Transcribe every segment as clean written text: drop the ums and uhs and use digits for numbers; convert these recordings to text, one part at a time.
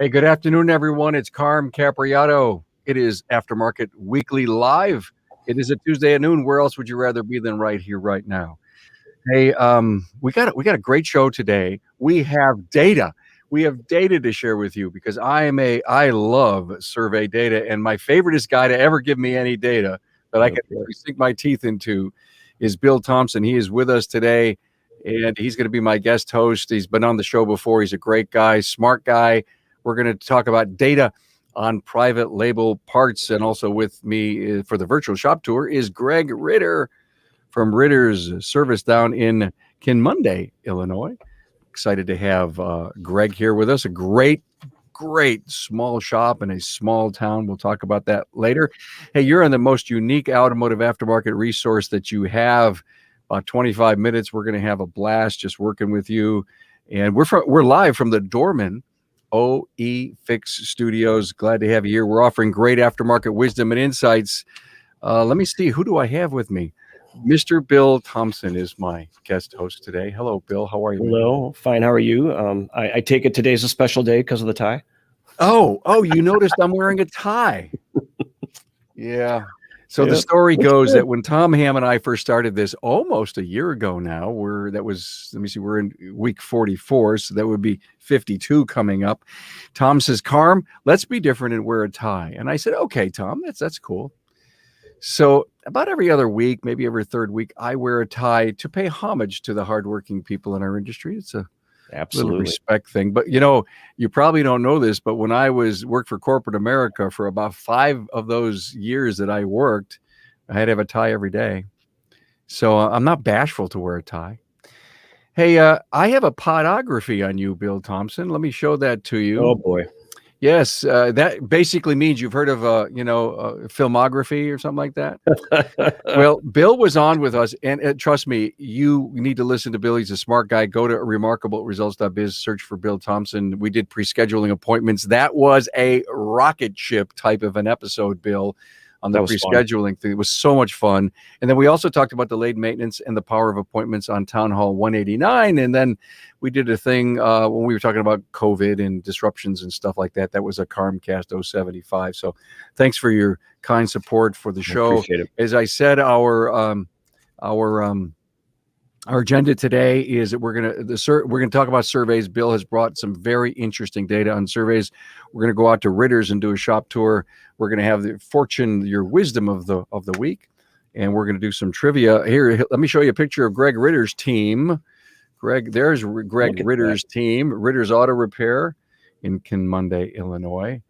Hey, good afternoon, everyone. It's Carm Capriato. It is Aftermarket Weekly Live. It is a Tuesday at noon. Where else would you rather be than right here, right now? Hey, we got a great show today. We have data. We have data to share with you because I love survey data, and my favoriteest guy to ever give me any data that I can really sink my teeth into is Bill Thompson. He is with us today, and he's going to be my guest host. He's been on the show before. He's a great guy, smart guy. We're going to talk about data on private label parts, and also with me for the virtual shop tour is Greg Ritter from Ritters Service down in Kinmunday, Illinois. Excited to have Greg here with us. A great small shop in a small town. We'll talk about that later. Hey, you're in the most unique automotive aftermarket resource that you have. About 25 minutes. We're going to have a blast just working with you. And we're live from the Dorman OE Fix Studios. Glad to have you here. We're offering great aftermarket wisdom and insights. Let me see. Who do I have with me? Mr. Bill Thompson is my guest host today. Hello, Bill. How are you? Hello. Fine. How are you? I take it today's a special day because of the tie. Oh, you noticed I'm wearing a tie. Yeah. So the story goes that when Tom Ham and I first started this almost a year ago now, we're in week 44, so that would be 52 coming up. Tom says, Carm, let's be different and wear a tie. And I said, okay, Tom, that's cool. So about every other week, maybe every third week, I wear a tie to pay homage to the hardworking people in our industry. It's a little respect thing. But you probably don't know this, but when I worked for corporate America for about 5 of those years that I worked, I had to have a tie every day. So I'm not bashful to wear a tie. Hey, I have a podography on you, Bill Thompson. Let me show that to you. Oh boy. Yes, that basically means you've heard of filmography or something like that. Well, Bill was on with us, and trust me, you need to listen to Bill. He's a smart guy. Go to remarkableresults.biz, search for Bill Thompson. We did pre-scheduling appointments. That was a rocket ship type of an episode, Bill, on the pre-scheduling thing. It was so much fun. And then we also talked about delayed maintenance and the power of appointments on Town Hall 189. And then we did a thing when we were talking about COVID and disruptions and stuff like that. That was a Carmcast 075. So thanks for your kind support for the show. Appreciate it. As I said, our agenda today is that we're going to talk about surveys. Bill has brought some very interesting data on surveys. We're going to go out to Ritters and do a shop tour. We're going to have your wisdom of the week, and we're going to do some trivia. Here, let me show you a picture of Greg Ritter's team. There's Greg Ritter's team, Ritters Auto Repair in Kinmunday, Illinois.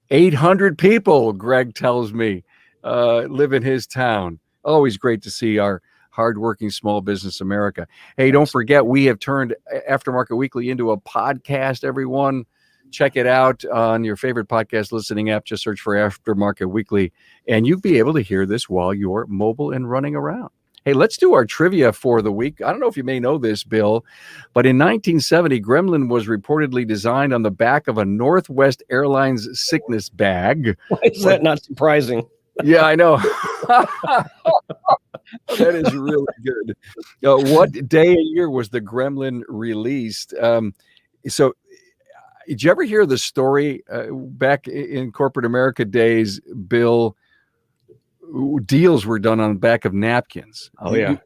800 people, Greg tells me, live in his town. Always great to see our hardworking small business America. Hey, don't forget, we have turned Aftermarket Weekly into a podcast, everyone. Check it out on your favorite podcast listening app. Just search for Aftermarket Weekly, and you'll be able to hear this while you're mobile and running around. Hey, let's do our trivia for the week. I don't know if you may know this, Bill, but in 1970, Gremlin was reportedly designed on the back of a Northwest Airlines sickness bag. Why is that not surprising? Yeah, I know. That is really good. What day and year was the Gremlin released? So did you ever hear the story back in corporate America days, Bill? Deals were done on the back of napkins. Oh yeah.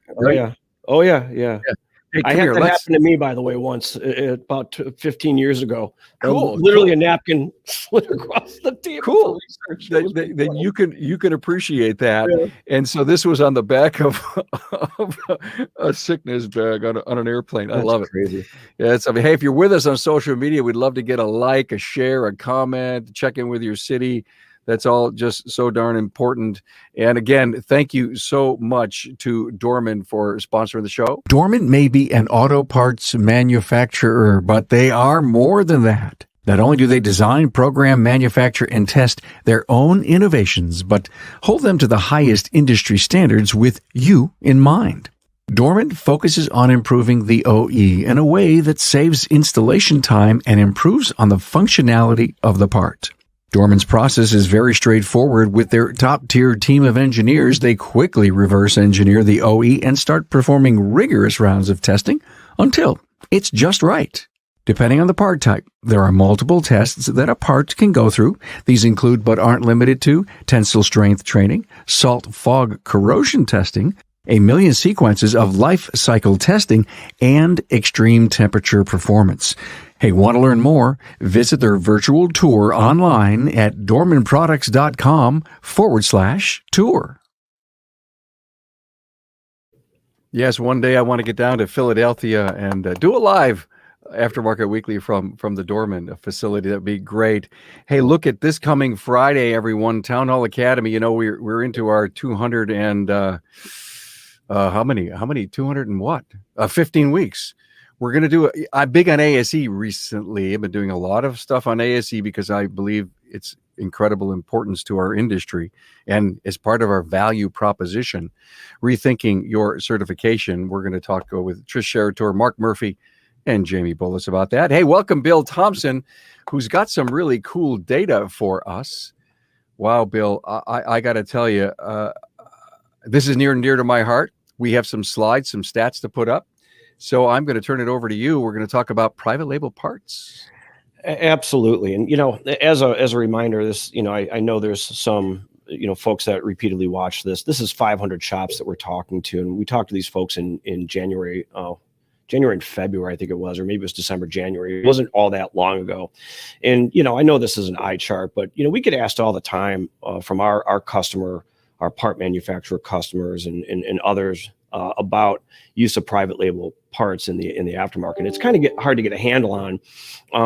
Hey, I had that happen to me, by the way, once about 15 years ago. Cool. Literally a napkin slid across the table. Cool. That you can appreciate that. Yeah. And so this was on the back of a sickness bag on an airplane. I love it. Crazy. Yeah. Hey, if you're with us on social media, we'd love to get a like, a share, a comment, check in with your city. That's all just so darn important. And again, thank you so much to Dorman for sponsoring the show. Dorman may be an auto parts manufacturer, but they are more than that. Not only do they design, program, manufacture, and test their own innovations, but hold them to the highest industry standards with you in mind. Dorman focuses on improving the OE in a way that saves installation time and improves on the functionality of the part. Dorman's process is very straightforward. With their top-tier team of engineers, they quickly reverse engineer the OE and start performing rigorous rounds of testing until it's just right. Depending on the part type, there are multiple tests that a part can go through. These include, but aren't limited to, tensile strength training, salt fog corrosion testing, a million sequences of life cycle testing, and extreme temperature performance. Hey, want to learn more? Visit their virtual tour online at dormanproducts.com/tour. Yes, one day I want to get down to Philadelphia and do a live Aftermarket Weekly from the Dorman facility. That'd be great. Hey, look at this coming Friday, everyone. Town Hall Academy. You know, we're into our 200 and how many 200 and what? 15 weeks. We're going to do I'm big on ASE recently. I've been doing a lot of stuff on ASE because I believe it's incredible importance to our industry and as part of our value proposition. Rethinking your certification. We're going to talk with Trish Sherator, Mark Murphy, and Jamie Bullis about that. Hey, welcome Bill Thompson, who's got some really cool data for us. Wow, Bill, I got to tell you, this is near and dear to my heart. We have some slides, some stats to put up. So I'm going to turn it over to you. We're going to talk about private label parts. Absolutely. And, as a reminder, this, I know there's some, folks that repeatedly watch this. This is 500 shops that we're talking to. And we talked to these folks in January and February, I think it was, or maybe it was December, January. It wasn't all that long ago. And, I know this is an eye chart, but, we get asked all the time from our customer, our part manufacturer customers and others about use of private label parts in the aftermarket. It's kind of hard to get a handle on,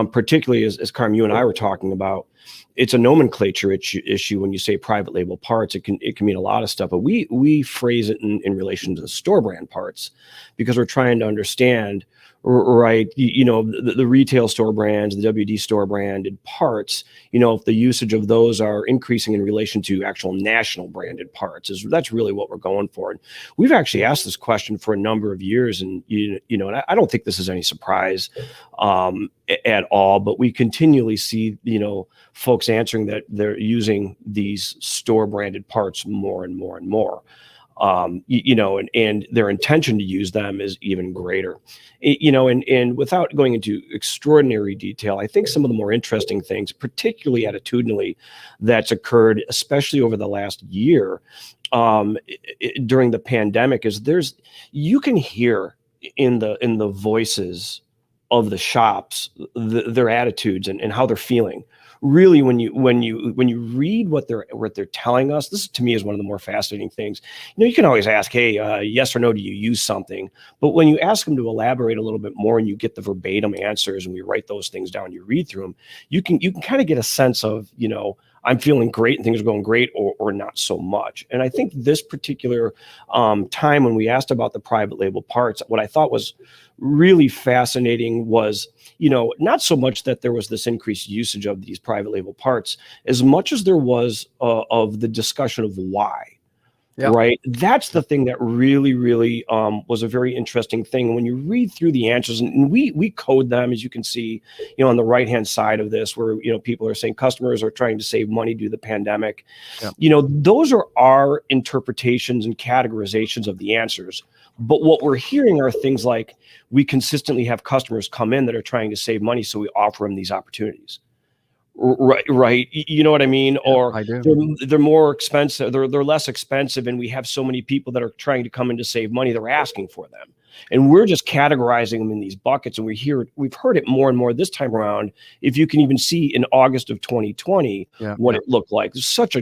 particularly as Carm, you and I were talking about. It's a nomenclature issue when you say private label parts. It can mean a lot of stuff, but we phrase it in relation to the store brand parts because we're trying to understand, right? The retail store brands, the WD store branded parts. If the usage of those are increasing in relation to actual national branded parts, that's really what we're going for. And we've actually asked this question for a number of years, and and I don't think this is any surprise at all. But we continually see folks answering that they're using these store branded parts more and more and more. And their intention to use them is even greater, and without going into extraordinary detail, I think some of the more interesting things, particularly attitudinally, that's occurred, especially over the last year, during the pandemic, is you can hear in the voices of the shops, their attitudes and how they're feeling. Really, when you read what they're telling us, this to me is one of the more fascinating things. You can always ask, hey, yes or no, do you use something? But when you ask them to elaborate a little bit more and you get the verbatim answers and we write those things down, you read through them, you can kind of get a sense of, I'm feeling great and things are going great or not so much. And I think this particular time when we asked about the private label parts, what I thought was really fascinating was, not so much that there was this increased usage of these private label parts as much as there was of the discussion of why. Yep. Right. That's the thing that really, really was a very interesting thing. When you read through the answers, and we code them, as you can see, on the right hand side of this, where people are saying customers are trying to save money due to the pandemic. Yep. Those are our interpretations and categorizations of the answers. But what we're hearing are things like we consistently have customers come in that are trying to save money, so we offer them these opportunities. Right. You know what I mean? Yeah, or I do. They're more expensive. They're less expensive. And we have so many people that are trying to come in to save money. They're asking for them. And we're just categorizing them in these buckets. And we've heard it more and more this time around. If you can even see in August of 2020, what it looked like. There's such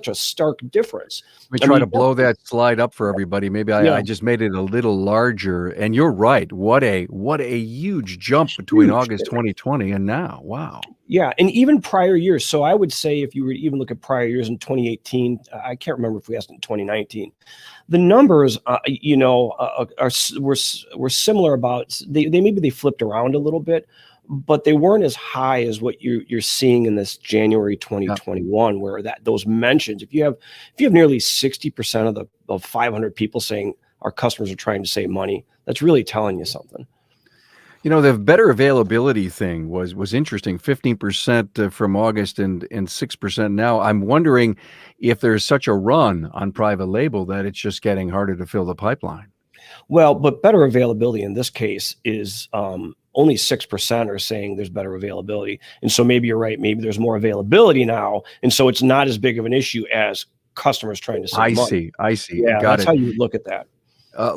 a stark difference. We try to blow that slide up for everybody. Maybe I just made it a little larger. And you're right. What a huge jump between August 2020 and now. Wow. Yeah. And even prior years. So I would say if you were to even look at prior years in 2018, I can't remember if we asked in 2019, the numbers, were similar about, they flipped around a little bit, but they weren't as high as what you're seeing in this January 2021, where those mentions, if you have nearly 60% of 500 people saying our customers are trying to save money, that's really telling you something. The better availability thing was interesting, 15% from August and 6% now. I'm wondering if there's such a run on private label that it's just getting harder to fill the pipeline. Well, but better availability in this case is only 6% are saying there's better availability. And so maybe you're right. Maybe there's more availability now. And so it's not as big of an issue as customers trying to save money. I see. Yeah, Got that's it. how you would look at that.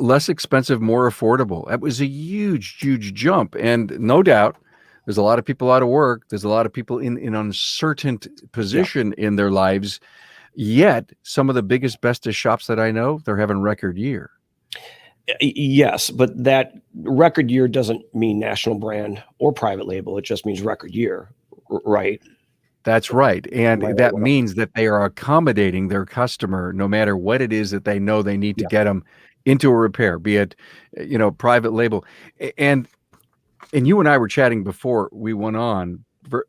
Less expensive, more affordable. That was a huge jump. And no doubt, there's a lot of people out of work. There's a lot of people in uncertain position in their lives. Yet, some of the biggest, bestest shops that I know, they're having record year. Yes, but that record year doesn't mean national brand or private label. It just means record year, right? That's right. And Right. that means that they are accommodating their customer no matter what it is that they know they need to get them into a repair, be it, private label. And you and I were chatting before we went on,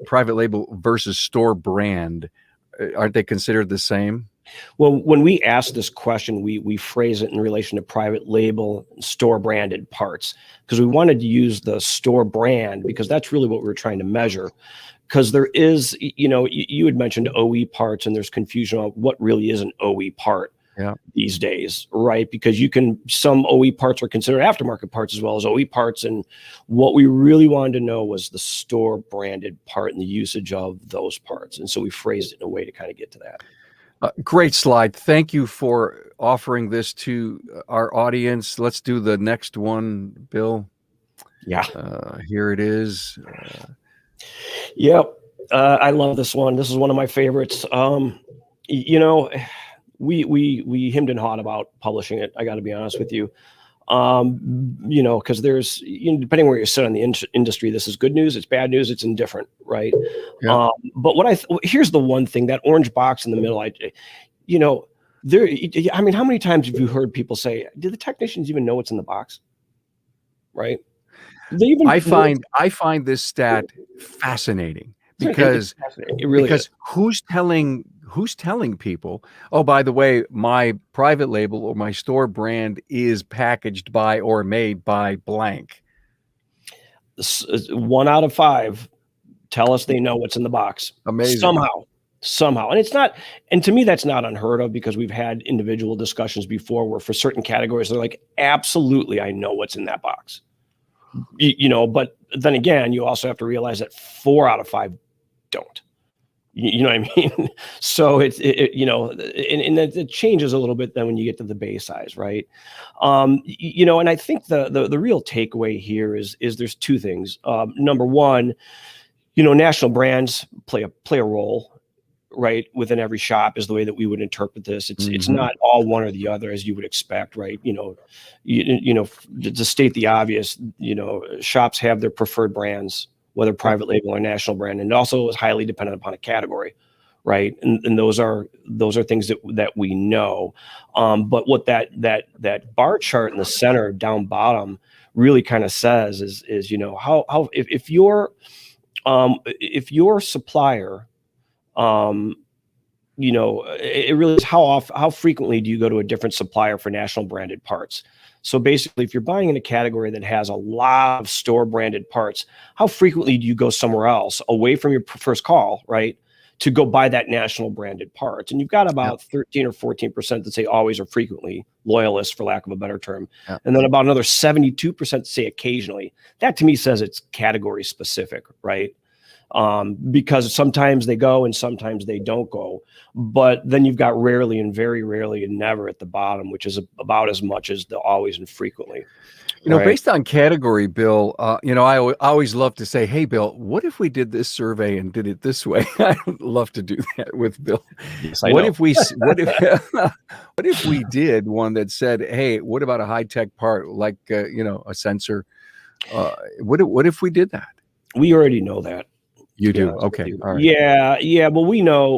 private label versus store brand. Aren't they considered the same? Well, when we ask this question, we phrase it in relation to private label, store branded parts, because we wanted to use the store brand because that's really what we're trying to measure. Because there is, you had mentioned OE parts, and there's confusion on what really is an OE part these days, right? Because some OE parts are considered aftermarket parts as well as OE parts. And what we really wanted to know was the store branded part and the usage of those parts. And so we phrased it in a way to kind of get to that. Great slide. Thank you for offering this to our audience. Let's do the next one, Bill. Yeah. Here it is. Yep. I love this one. This is one of my favorites. We hemmed and hawed about publishing it. I got to be honest with you. Because there's, depending where you sit on the industry, this is good news, it's bad news, it's indifferent, right? Yeah. But here's the one thing, that orange box in the middle, how many times have you heard people say, do the technicians even know what's in the box? Right? I find this stat fascinating because who's telling people, oh, by the way, my private label or my store brand is packaged by or made by blank? 1 out of 5 tell us they know what's in the box. Amazing. Somehow. And it's not, and to me, that's not unheard of, because we've had individual discussions before where for certain categories, they're like, absolutely, I know what's in that box. But then again, you also have to realize that 4 out of 5 don't. You know what I mean? So and it changes a little bit then when you get to the base size, right? And I think the real takeaway here is there's two things. Number one, national brands play a role, right, within every shop, is the way that we would interpret this. It's not all one or the other, as you would expect, right? To state the obvious, shops have their preferred brands, whether private label or national brand, and also is highly dependent upon a category, right? And those are things that we know. But what that bar chart in the center down bottom really kind of says is how if your supplier, it really is how frequently do you go to a different supplier for national branded parts? So basically, if you're buying in a category that has a lot of store branded parts, how frequently do you go somewhere else away from your first call, right, to go buy that national branded parts? And you've got about 13 or 14% that say always or frequently, loyalists, for lack of a better term. Yeah. And then about another 72% say occasionally. That to me says it's category specific, right? Because sometimes they go and sometimes they don't go. But then you've got rarely and very rarely and never at the bottom, which is about as much as the always and frequently. Right? Based on category, Bill, I always love to say, hey, Bill, what if we did this survey and did it this way? I'd love to do that with Bill. Yes, what if we did one that said, hey, what about a high-tech part like, a sensor? What if we did that? We already know that. You do? Okay. All right. Yeah. Well, we know,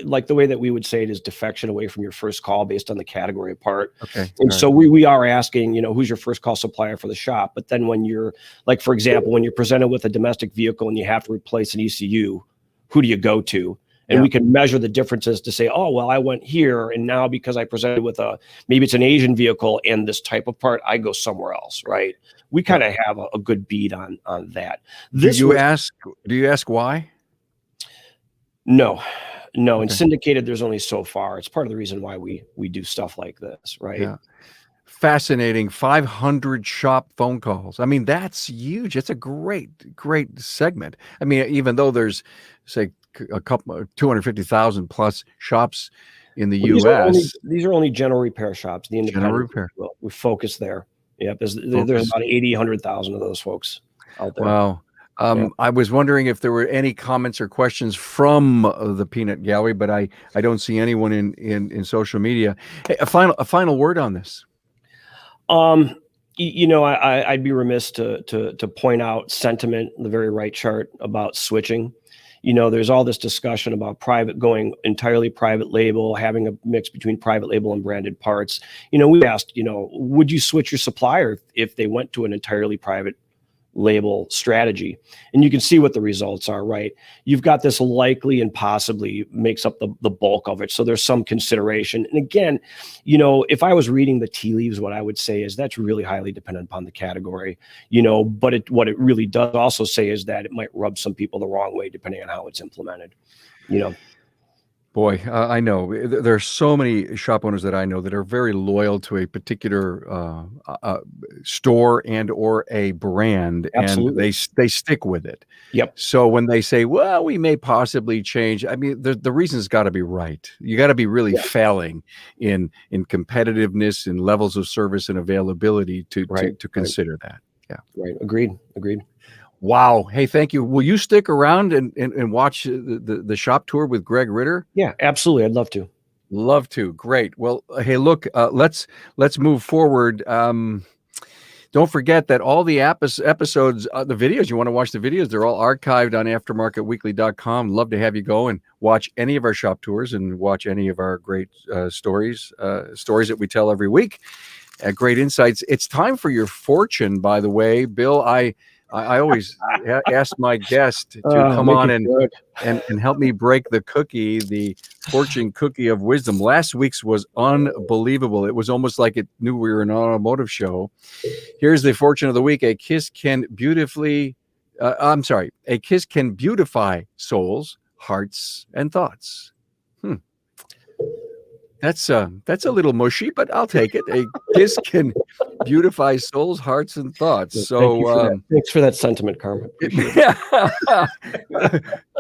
like the way that we would say it is defection away from your first call based on the category of part. Okay. And so we are asking, who's your first call supplier for the shop? But then when you're, like, for example, when you're presented with a domestic vehicle and you have to replace an ECU, who do you go to? And we can measure the differences to say, oh, well, I went here, and now because I presented with maybe it's an Asian vehicle and this type of part, I go somewhere else, right? We kind of have a good bead on that. Do you ask why? No. Okay. In syndicated, there's only so far. It's part of the reason why we do stuff like this, right? Yeah. fascinating 500 shop phone calls. I mean, that's huge. It's a great segment. I mean, even though there's, say, a couple 250,000 plus shops in the U.S. These are only general repair shops, the independent. General repair. We focus there. Yep. There's about 80, 100,000 of those folks out there. Wow. I was wondering if there were any comments or questions from the Peanut Gallery, but I don't see anyone in social media. Hey, a final word on this. I'd be remiss to point out sentiment in the very right chart about switching. There's all this discussion about going entirely private label, having a mix between private label and branded parts. We asked, would you switch your supplier if they went to an entirely private label strategy? And you can see what the results are, right? You've got this likely and possibly makes up the bulk of it. So there's some consideration. And again, if I was reading the tea leaves, what I would say is that's really highly dependent upon the category, but what it really does also say is that it might rub some people the wrong way depending on how it's implemented. Boy, I know there are so many shop owners that I know that are very loyal to a particular store and or a brand. Absolutely. And they stick with it. Yep. So when they say, well, we may possibly change, I mean, the reason's got to be right. You got to be really failing in competitiveness and levels of service and availability to consider that. Yeah. Right. Agreed. Wow. Hey, thank you. Will you stick around and watch the shop tour with Greg Ritter? Yeah, absolutely. I'd love to. Love to. Great. Well, hey, look, let's move forward. Don't forget that all the episodes, the videos, you want to watch the videos, they're all archived on aftermarketweekly.com. Love to have you go and watch any of our shop tours and watch any of our great stories that we tell every week. Great insights. It's time for your fortune, by the way. Bill, I always ask my guest to come on and help me break the cookie, the fortune cookie of wisdom. Last week's was unbelievable. It was almost like it knew we were an automotive show. Here's the fortune of the week. A kiss can beautify souls, hearts, and thoughts. That's a little mushy, but I'll take it. A kiss can beautify souls, hearts, and thoughts. So thanks for that sentiment, Carmen.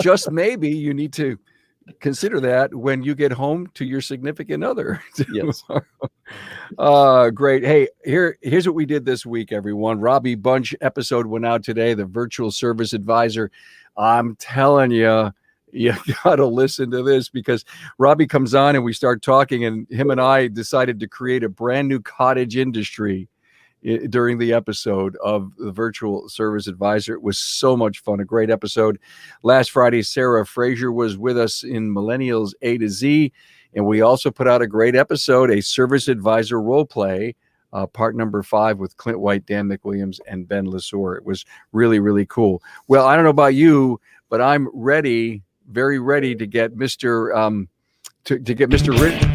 Just maybe you need to consider that when you get home to your significant other. Yes. Great. Hey, here's what we did this week, everyone. Robbie Bunch episode went out today, the virtual service advisor. I'm telling you, you got to listen to this because Robbie comes on and we start talking, and him and I decided to create a brand new cottage industry during the episode of the virtual service advisor. It was so much fun. A great episode. Last Friday, Sarah Frazier was with us in Millennials A to Z. And we also put out a great episode, a service advisor role play, part number 5 with Clint White, Dan McWilliams, and Ben Lesor. It was really, really cool. Well, I don't know about you, but I'm ready, very ready to get Mr. Ritter.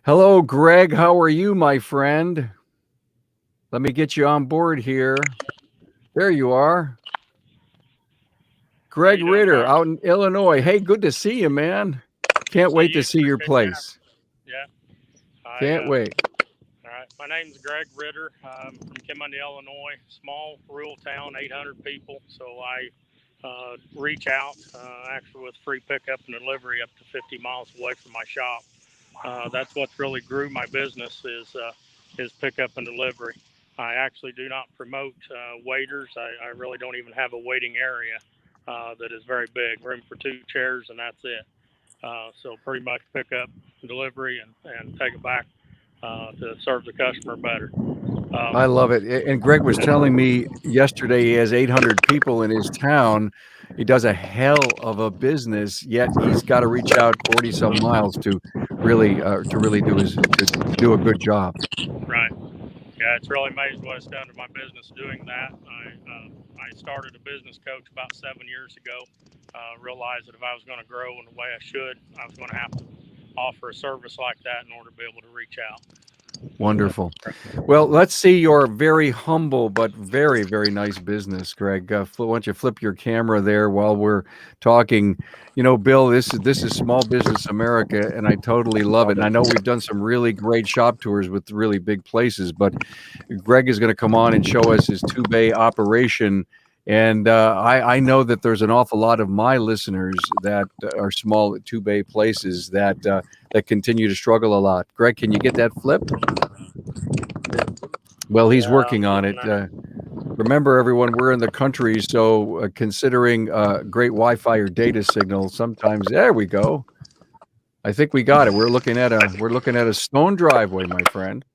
Hello, Greg. How are you, my friend? Let me get you on board here. There you are. Greg Ritter out in Illinois. Hey, good to see you, man. Can't wait to see your place. Yeah. Can't wait. All right. My name's Greg Ritter. I'm from Kimmondy, Illinois. Small, rural town, 800 people. So I reach out actually with free pickup and delivery up to 50 miles away from my shop. That's what really grew my business is pickup and delivery. I actually do not promote waiters. I really don't even have a waiting area that is very big, room for 2 chairs, and that's it. So pretty much pick up, delivery, and take it back to serve the customer better. I love it. And Greg was telling me yesterday he has 800 people in his town. He does a hell of a business, yet he's got to reach out 40 some miles to really do a good job. Right. Yeah, it's really amazing what it's done to my business doing that. I started a business coach about 7 years ago. Realized that if I was going to grow in the way I should, I was going to have to offer a service like that in order to be able to reach out. Wonderful. Well, let's see your very humble but very, very nice business, Greg. Why don't you flip your camera there while we're talking? You know, Bill, this is Small Business America, and I totally love it. And I know we've done some really great shop tours with really big places, but Greg is going to come on and show us his two-bay operation. And I know that there's an awful lot of my listeners that are small two-bay places that continue to struggle a lot. Greg, can you get that flipped? Well, he's working on it. Remember, everyone, we're in the country, so considering great Wi-Fi or data signal, sometimes there we go. I think we got it. We're looking at a stone driveway, my friend.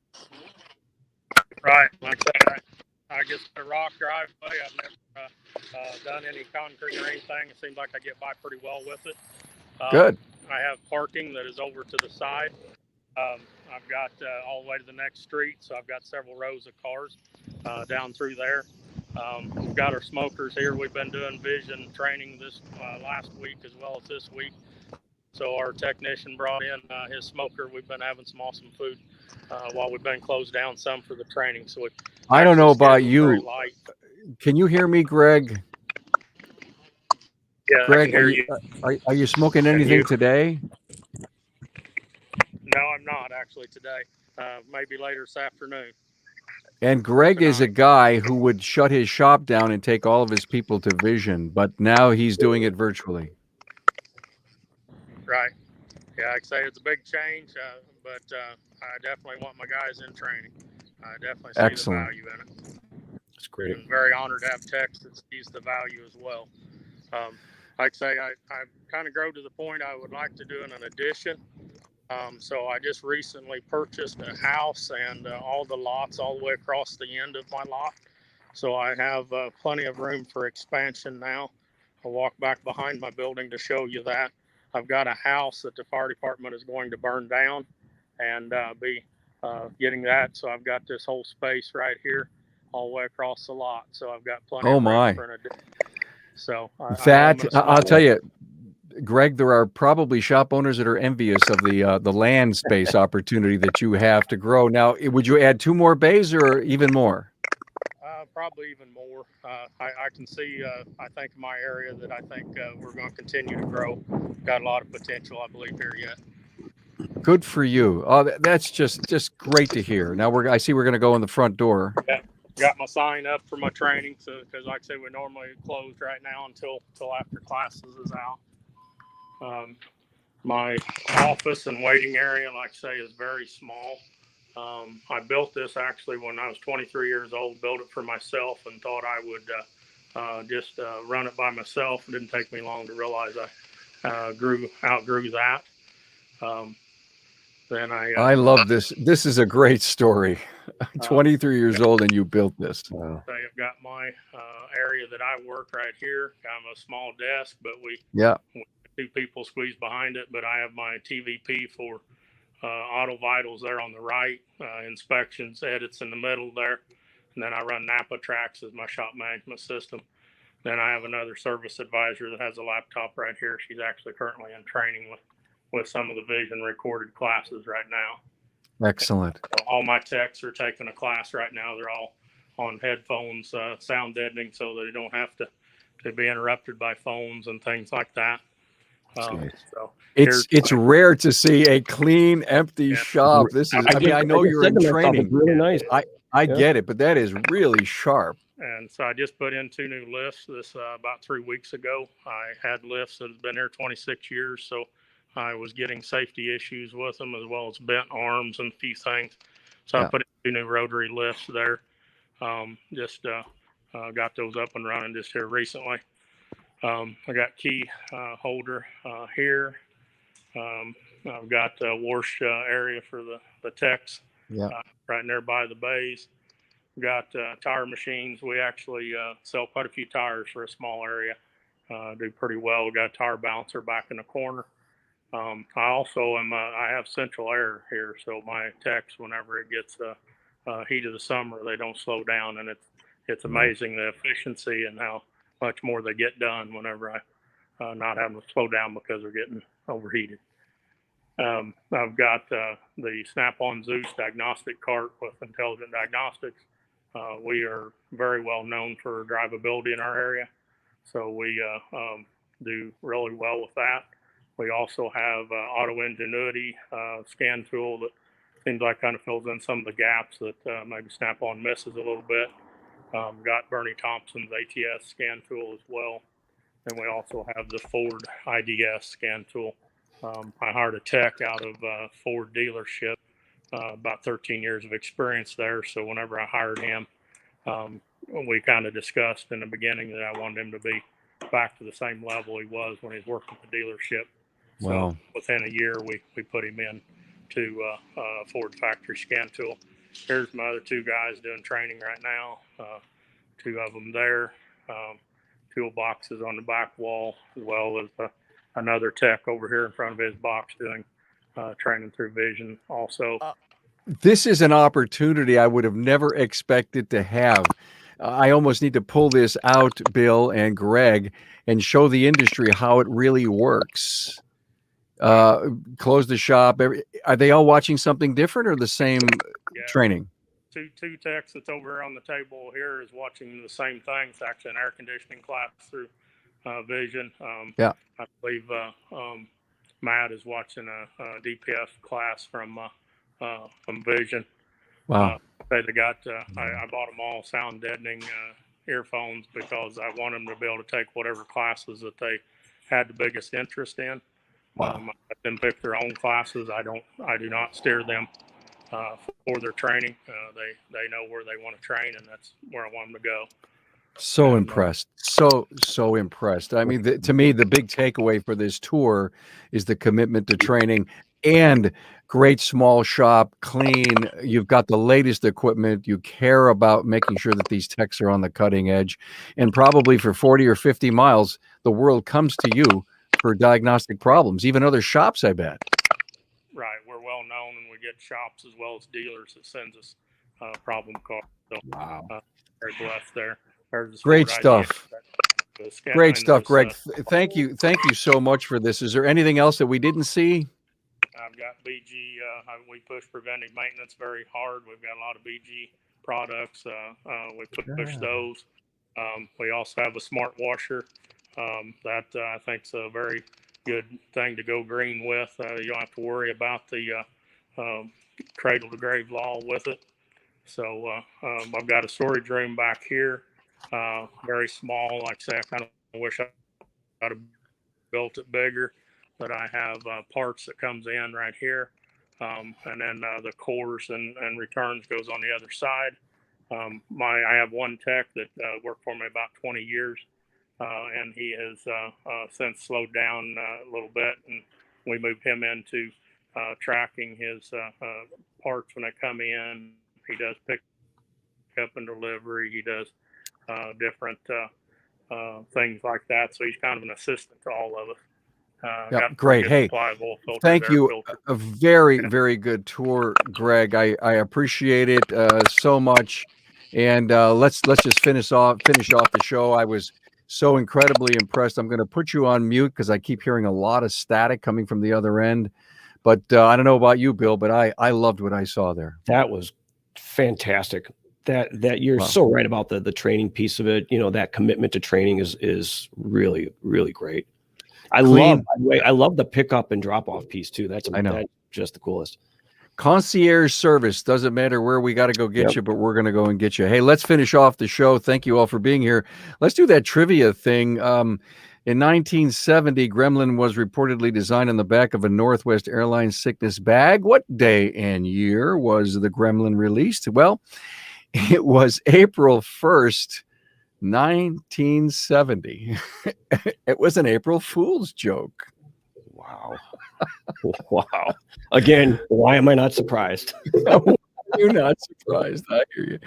Right. Like I said, I guess a rock driveway. I've never done any concrete or anything. It seems like I get by pretty well with it. Good. I have parking that is over to the side. I've got all the way to the next street, so I've got several rows of cars down through there. We've got our smokers here. We've been doing vision training this last week as well as this week. So our technician brought in his smoker. We've been having some awesome food while we've been closed down some for the training. So I don't know about you. Can you hear me, Greg? Yeah, Greg, I can hear you. Are you smoking anything today? No, I'm not actually today. Maybe later this afternoon. And Greg is a guy who would shut his shop down and take all of his people to vision, but now he's doing it virtually. Right. Yeah, like I say, it's a big change, but I definitely want my guys in training. I definitely see the value in it. That's great. I'm very honored to have techs that sees the value as well. Like I say, I kind of grow to the point I would like to do an addition. So I just recently purchased a house and all the lots all the way across the end of my lot. So I have plenty of room for expansion now. I'll walk back behind my building to show you that. I've got a house that the fire department is going to burn down and be getting that. So I've got this whole space right here all the way across the lot. So I've got plenty of room for an addition. So I'll tell you, Greg, there are probably shop owners that are envious of the land space opportunity that you have to grow. Now, would you add 2 more bays or even more? Probably even more. I can see, I think, in my area that I think we're going to continue to grow. Got a lot of potential, I believe, here yet. Good for you. Oh, that's just great to hear. Now I see we're going to go in the front door. Yeah. Got my sign up for my training, so because like I say, we're normally closed right now until after classes is out. My office and waiting area, like I say, is very small. I built this actually when I was 23 years old, built it for myself and thought I would just run it by myself. It didn't take me long to realize I outgrew that. Then I love this. This is a great story. 23 years old and you built this. Wow. I've got my area that I work right here. I'm a small desk, but we 2 people squeeze behind it. But I have my TVP for auto vitals there on the right, inspections, edits in the middle there. And then I run Napa Tracks as my shop management system. Then I have another service advisor that has a laptop right here. She's actually currently in training with some of the vision recorded classes right now. Excellent. So all my techs are taking a class right now. They're all on headphones, sound deadening, so they don't have to be interrupted by phones and things like that. So it's rare to see a clean, empty shop. This is. I know you're in training. Really nice. I get it, but that is really sharp. And so I just put in 2 new lifts this about 3 weeks ago. I had lifts that have been here 26 years, so I was getting safety issues with them as well as bent arms and a few things. So I put in 2 new rotary lifts there. Got those up and running just here recently. I got key holder here. I've got a wash area for the techs right nearby the bays. Got tire machines. We actually sell quite a few tires for a small area. Do pretty well. We got a tire balancer back in the corner. I also I have central air here, so my techs, whenever it gets heat of the summer, they don't slow down, and it's amazing the efficiency and how much more they get done whenever I not having to slow down because they're getting overheated. I've got the Snap-on Zeus diagnostic cart with intelligent diagnostics. We are very well known for drivability in our area, so we do really well with that. We also have Auto Ingenuity scan tool that seems like kind of fills in some of the gaps that maybe Snap-on misses a little bit. Got Bernie Thompson's ATS scan tool as well. And we also have the Ford IDS scan tool. I hired a tech out of Ford dealership, about 13 years of experience there. So whenever I hired him, we kind of discussed in the beginning that I wanted him to be back to the same level he was when he was working at the dealership. Wow. So within a year, we put him in to Ford factory scan tool. Here's my other two guys doing training right now. Two of them there. Toolboxes on the back wall, as well as another tech over here in front of his box doing training through vision also. This is an opportunity I would have never expected to have. I almost need to pull this out, Bill and Greg, and show the industry how it really works. Close the shop. Are they all watching something different or the same training? Two techs that's over here on the table here is watching the same thing. It's actually an air conditioning class through vision. Yeah. I believe Matt is watching a DPF class from vision. Wow. They got I bought them all sound deadening earphones because I want them to be able to take whatever classes that they had the biggest interest in. Wow. I let them pick their own classes. I do not steer them for their training. They know where they want to train, and that's where I want them to go. So impressed. So impressed. I mean, to me, the big takeaway for this tour is the commitment to training and great small shop, clean. You've got the latest equipment. You care about making sure that these techs are on the cutting edge. And probably for 40 or 50 miles, the world comes to you for diagnostic problems, even other shops, I bet. Right. We're well known, and we get shops as well as dealers that sends us problem calls. So, wow. Very blessed there. Great stuff. Great stuff, Greg. Thank you so much for this. Is there anything else that we didn't see? I've got BG. We push preventive maintenance very hard. We've got a lot of BG products. We push those. We also have a smart washer that I think is a very good thing to go green with. You don't have to worry about the cradle to grave law with it. So I've got a storage room back here. Very small. Like I say, I kind of wish I could have built it bigger, but I have parts that comes in right here, and then the cores and returns goes on the other side. I have one tech that worked for me about 20 years, and he has since slowed down a little bit, and we moved him into tracking his parts when they come in. He does pick up and delivery. He does different things like that. So he's kind of an assistant to all of us. Great. Hey, thank you. A very, very good tour, Greg. I appreciate it so much. And let's just finish off the show. I was so incredibly impressed. I'm going to put you on mute because I keep hearing a lot of static coming from the other end. But I don't know about you, Bill, but I loved what I saw there. That was fantastic. That you're so right about the training piece of it. You know, that commitment to training is really, really great. I love the pickup and drop off piece too. That's just the coolest. Concierge service. Doesn't matter where we got to go get you, but we're going to go and get you. Hey, let's finish off the show. Thank you all for being here. Let's do that trivia thing. In 1970, Gremlin was reportedly designed on the back of a Northwest Airlines sickness bag. What day and year was the Gremlin released? Well, it was April 1st, 1970. It was an April Fool's joke. Wow. Wow. Again, why am I not surprised? You're not surprised. I hear you.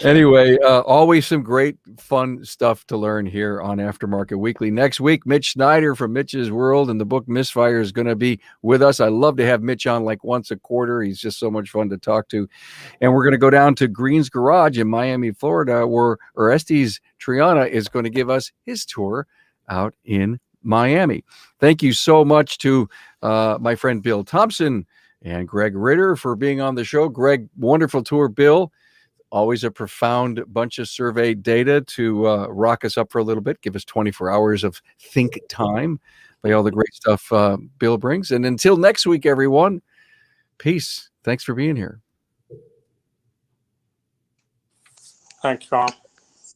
Anyway, always some great fun stuff to learn here on Aftermarket Weekly. Next week, Mitch Snyder from Mitch's World and the book Misfire is going to be with us. I love to have Mitch on like once a quarter. He's just so much fun to talk to. And we're going to go down to Green's Garage in Miami, Florida, where Orestes Triana is going to give us his tour out in Miami. Thank you so much to my friend Bill Thompson and Greg Ritter for being on the show. Greg, wonderful tour. Bill, always a profound bunch of survey data to rock us up for a little bit, give us 24 hours of think time by all the great stuff Bill brings. And until next week, everyone, peace. Thanks for being here. Thanks, Carl.